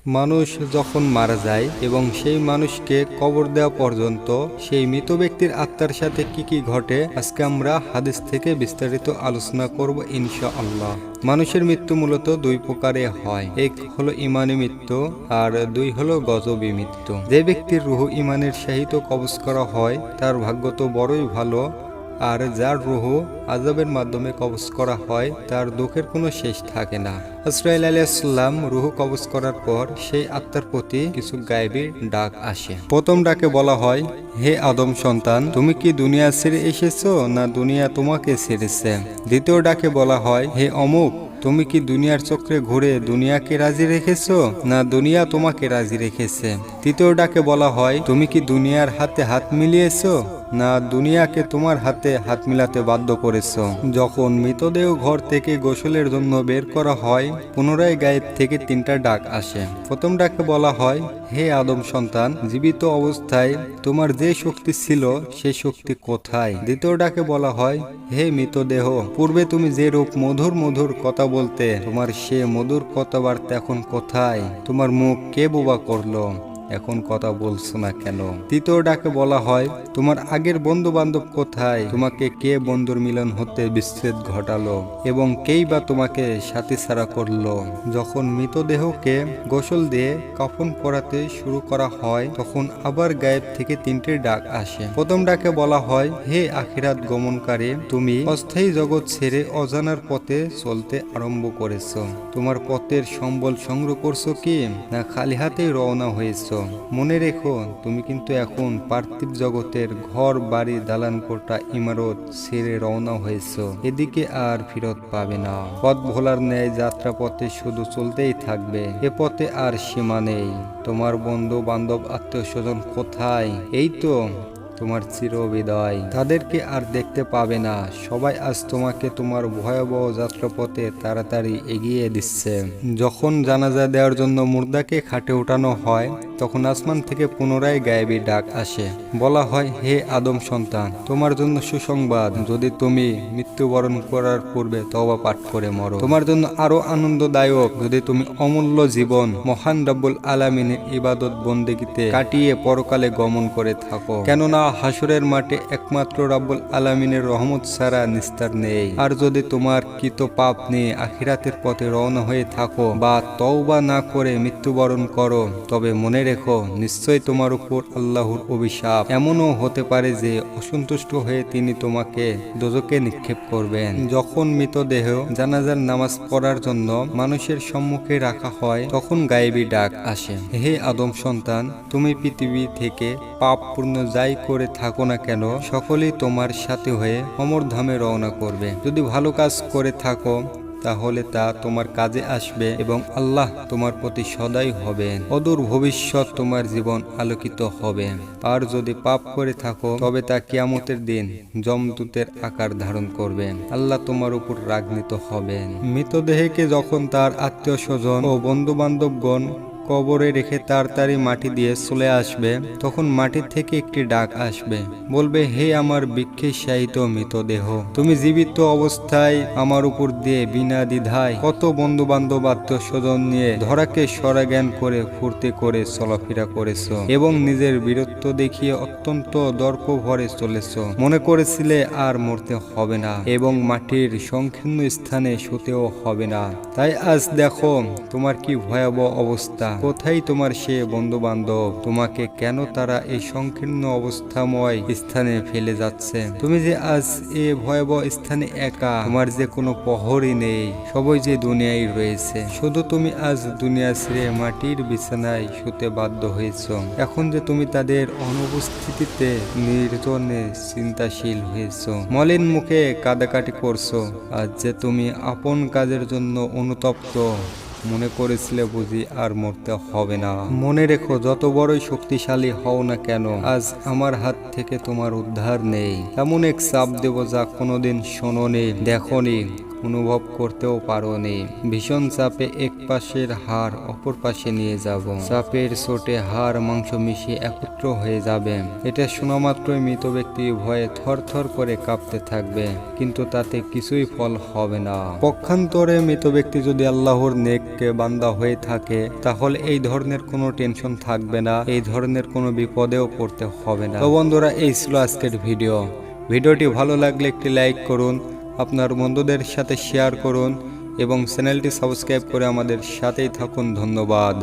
মানুষ যখন মারা যায় এবং সেই মানুষকে কবর দেওয়া পর্যন্ত সেই মৃত ব্যক্তির আত্মার সাথে কি কি ঘটে আজকে আমরা হাদিস থেকে বিস্তারিত আলোচনা করব ইনশাআল্লাহ। মানুষের মৃত্যু মূলত দুই প্রকারে হয়, এক হলো ইমানি মৃত্যু আর দুই হলো গজবী মৃত্যু। যে ব্যক্তির রুহ ইমানের সহিত কবজ করা হয় তার ভাগ্য তো বড়ই ভালো, আর যার রুহ আযাবের মাধ্যমে কবজ করা হয় তার দুঃখের কোনো শেষ থাকে না। ইসরাঈল আলাইহিস সালাম রুহ কবজ করার পর সেই আত্মার প্রতি কিছু গায়েবী ডাক আসে। প্রথম ডাকে বলা হয়, হে আদম সন্তান, তুমি কি দুনিয়া ছেড়ে এসেছো না দুনিয়া তোমাকে ছেড়েছে? দ্বিতীয় ডাকে বলা হয়, হে অমুক, তুমি কি দুনিয়ার চক্রে ঘুরে দুনিয়াকে রাজি রেখেছো না দুনিয়া তোমাকে রাজি রেখেছে? তৃতীয় ডাকে বলা হয়, তুমি কি দুনিয়ার হাতে হাত মিলিয়েছো না দুনিয়াকে তোমার হাতে হাত মিলাতে বাধ্য করেছো? যখন মৃতদেহ ঘর থেকে গোসলের জন্য বের করা হয় পুনরায় গায়েব থেকে তিনটা ডাক আসে। প্রথম ডাকে বলা হয়, হে আদম সন্তান, জীবিত অবস্থায় তোমার যে শক্তি ছিল সেই শক্তি কোথায়? দ্বিতীয় ডাকে বলা হয়, হে মৃতদেহ, পূর্বে তুমি যে রূপ মধুর মধুর কথা বলতে, তোমার সে মধুর কথাবার্তা এখন কোথায়? তোমার মুখ কে বোবা করলো? এখন কথা বলছো না কেন? তৃতীয় ডাকে বলা হয়, তোমার আগের বন্ধু বান্ধব কোথায়? তোমাকে কে বন্ধুর মিলন হতে বিচ্ছেদ ঘটালো এবং কেই বা তোমাকে সাথী ছাড়া করলো? যখন মৃতদেহকে গোসল দিয়ে কাফন পরাতে শুরু করা হয় তখন আবার গায়েব থেকে তিনটে ডাক আসে। প্রথম ডাকে বলা হয়, হে আখিরাত গমনকারী, তুমি অস্থায়ী জগৎ ছেড়ে অজানার পথে চলতে আরম্ভ করেছো। তোমার পথের সম্বল সংগ্রহ করছো কি না খালি হাতেই রওনা হয়েছো? মনে রেখো, তুমি কিন্তু এখন পার্থিব জগতের ঘর বাড়ি দালান কোঠা ইমারত ছেড়ে রওনা হয়েছো। এদিকে আর ফিরত পাবে না। পথ ভোলার ন্যায় যাত্রা পথে শুধু চলতেই থাকবে। এ পথে আর সীমা নেই। তোমার বন্ধু বান্ধব আত্মীয় স্বজন কোথায়? এই তো তোমার চিরবিদায়, তাদেরকে আর দেখতে পাবে না। সবাই আজ তোমাকে তোমার ভয়াবহ যাত্রাপথে তাড়াতাড়ি এগিয়ে দিচ্ছে। যখন জানাজা দেওয়ার জন্য মুর্দাকে খাটে উঠানো হয় তখন আসমান থেকে পুনরায় গায়েবী ডাক আসে। বলা হয়, হে আদম সন্তান, তোমার জন্য সুসংবাদ, যদি তুমি মৃত্যুবরণ করার পূর্বে তওবা পাঠ করে মরো। তোমার জন্য আরো আনন্দদায়ক, যদি তুমি অমূল্য জীবন মহান রব্বুল আলামিনের ইবাদত বন্দেগীতে কাটিয়ে পরকালে গমন করে থাকো। কেননা হাসরের মাঠে একমাত্র রব্বুল আলামিনের রহমত ছাড়া নিস্তার নেই। আর যদি তোমার কৃত পাপ নিয়ে আখিরাতের পথে রওনা হয়ে থাকো বা তওবা না করে মৃত্যুবরণ করো, তবে মনে রেখো, নিশ্চয়ই তোমার উপর আল্লাহর অভিশাপ। এমনও হতে পারে যে অসন্তুষ্ট হয়ে তিনি তোমাকে দোজখে নিক্ষেপ করবেন। যখন মৃতদেহ জানাজার নামাজ পড়ার জন্য মানুষের সম্মুখে রাখা হয় তখন গায়েবী ডাক আসে। হে আদম সন্তান, তুমি পৃথিবী থেকে পাপ পূর্ণ যাই করে থাকো না কেন, সকলেই তোমার সাথে হয়ে অমর ধামে রওনা করবে। যদি ভালো কাজ করে থাকো তাহলে তা তোমার কাজে আসবে এবং আল্লাহ তোমার প্রতি সদাই হবেন। অদূর ভবিষ্যৎ তোমার জীবন আলোকিত হবে। আর যদি পাপ করে থাকো তবে তা কিয়ামতের দিন যমদূতের আকার ধারণ করবে। আল্লাহ তোমার উপর রাগান্বিত হবেন। মৃতদেহকে যখন তার আত্মীয় স্বজন ও বন্ধু বান্ধবগণ কবরে রেখে তাড়াতাড়ি মাটি দিয়ে চলে আসবে তখন মাটি থেকে একটি ডাক আসবে, বলবে, হে আমার বিক্ষিপ্ত মৃতদেহ, তুমি জীবিত অবস্থায় আমার উপর দিয়ে বিনা দ্বিধায় কত বন্ধু বান্ধব আত্মীয় স্বজন নিয়ে ধরাকে সরাজ্ঞান করে ফুর্তি করে চলাফেরা করেছো এবং নিজের বীরত্ব দেখিয়ে অত্যন্ত দর্প ভরে চলেছ। মনে করেছিলে আর মরতে হবে না এবং মাটির সংকীর্ণ স্থানে শুতেও হবে না। তাই আজ দেখো তোমার কি ভয়াবহ অবস্থা। কোথায় তোমার সে বন্ধু বান্ধব? তোমাকে কেন তারা এই সংকীর্ণ অবস্থাময় স্থানে ফেলে যাচ্ছে? তুমি যে আজ এ ভয়াবহ স্থানে একা, তোমার যে কোনো প্রহরী নেই, সবাই যে দুনিয়ায় রয়েছে। শুধু তুমি আজ দুনিয়া ছেড়ে মাটির বিছানায় শুতে বাধ্য হয়েছ। এখন যে তুমি তাদের অনুপস্থিতিতে নির্জনে চিন্তাশীল হয়েছ, মলিন মুখে কাঁদাকাটি করছো। আজ যে তুমি আপন কাজের জন্য অনুতপ্ত, মনে করেছিলে বুঝি আর মরতে হবে না। মনে রেখো, যত বড়ই শক্তিশালী হও না কেন, আজ আমার হাত থেকে তোমার উদ্ধার নেই। এমন এক চাপ দেব যা কোনোদিন শোনোনি, দেখোনি, অনুভব করতেও পারোনি। ভীষণ চাপে এক পাশের হাড় অপর পাশে নিয়ে যাব, চাপের চোটে হাড় মাংস মিশিয়ে একত্র হয়ে যাবে। এটা শোনা মাত্রই মৃত ব্যক্তি ভয়ে থরথর করে কাঁপতে থাকবে, কিন্তু তাতে কিছুই ফল হবে না। পক্ষান্তরে মৃত ব্যক্তি যদি আল্লাহর নেক বান্দা হয়ে থাকে, তাহলে এই ধরনের কোনো টেনশন থাকবে না, এই ধরনের কোনো বিপদেও পড়তে হবে না। তো বন্ধুরা, এই ছিল আজকের ভিডিওটি ভালো লাগলে একটি লাইক করুন, আপনার বন্ধুদের সাথে শেয়ার করুন এবং চ্যানেলটি সাবস্ক্রাইব করে আমাদের সাথেই থাকুন। ধন্যবাদ।